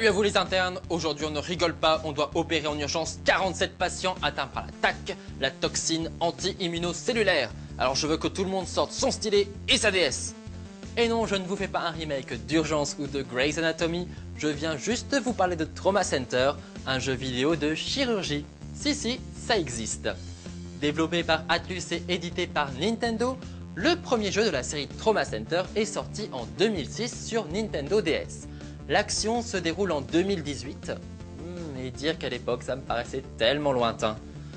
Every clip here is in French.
Salut à vous les internes, aujourd'hui on ne rigole pas, on doit opérer en urgence 47 patients atteints par la TAC, la toxine anti-immunocellulaire. Alors je veux que tout le monde sorte son stylet et sa DS. Et non, je ne vous fais pas un remake d'Urgence ou de Grey's Anatomy, je viens juste vous parler de Trauma Center, un jeu vidéo de chirurgie. Si, ça existe. Développé par Atlus et édité par Nintendo, le premier jeu de la série Trauma Center est sorti en 2006 sur Nintendo DS. L'action se déroule en 2018, et dire qu'à l'époque ça me paraissait tellement lointain.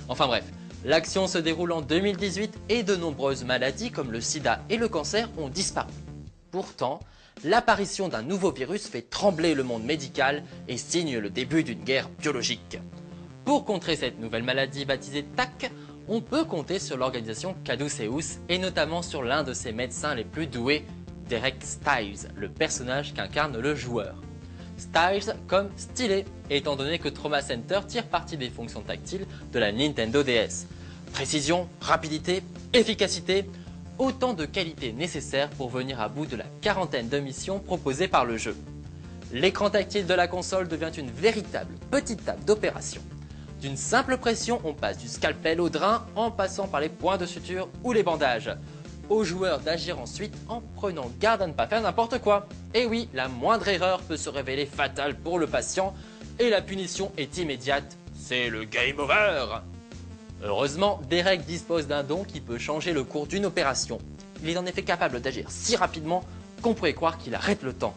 Enfin bref, l'action se déroule en 2018 et de nombreuses maladies comme le sida et le cancer ont disparu. Pourtant, l'apparition d'un nouveau virus fait trembler le monde médical et signe le début d'une guerre biologique. Pour contrer cette nouvelle maladie baptisée TAC, on peut compter sur l'organisation Caduceus et notamment sur l'un de ses médecins les plus doués, Derek Stiles, le personnage qu'incarne le joueur. Stiles comme stylet, étant donné que Trauma Center tire parti des fonctions tactiles de la Nintendo DS. Précision, rapidité, efficacité, autant de qualités nécessaires pour venir à bout de la quarantaine de missions proposées par le jeu. L'écran tactile de la console devient une véritable petite table d'opération. D'une simple pression, on passe du scalpel au drain en passant par les points de suture ou les bandages. Au joueur d'agir ensuite en prenant garde à ne pas faire n'importe quoi. Et oui, la moindre erreur peut se révéler fatale pour le patient et la punition est immédiate, c'est le game over. Heureusement, Derek dispose d'un don qui peut changer le cours d'une opération. Il est en effet capable d'agir si rapidement qu'on pourrait croire qu'il arrête le temps.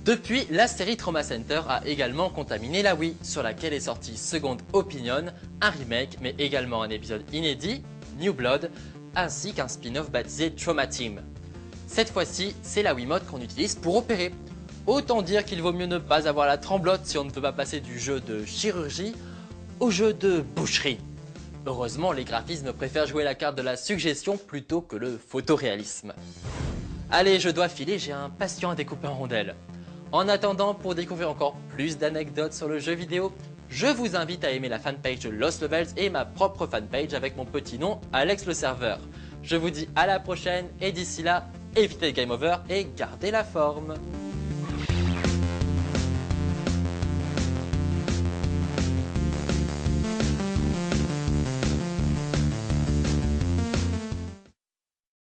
Depuis, la série Trauma Center a également contaminé la Wii, sur laquelle est sorti Second Opinion, un remake mais également un épisode inédit, New Blood, ainsi qu'un spin-off baptisé Trauma Team. Cette fois-ci, c'est la Wiimote qu'on utilise pour opérer. Autant dire qu'il vaut mieux ne pas avoir la tremblote si on ne peut pas passer du jeu de chirurgie au jeu de boucherie. Heureusement, les graphismes préfèrent jouer la carte de la suggestion plutôt que le photoréalisme. Allez, je dois filer, j'ai un patient à découper en rondelles. En attendant, pour découvrir encore plus d'anecdotes sur le jeu vidéo, je vous invite à aimer la fanpage de Lost Levels et ma propre fanpage avec mon petit nom, Alex le serveur. Je vous dis à la prochaine et d'ici là, évitez le game over et gardez la forme.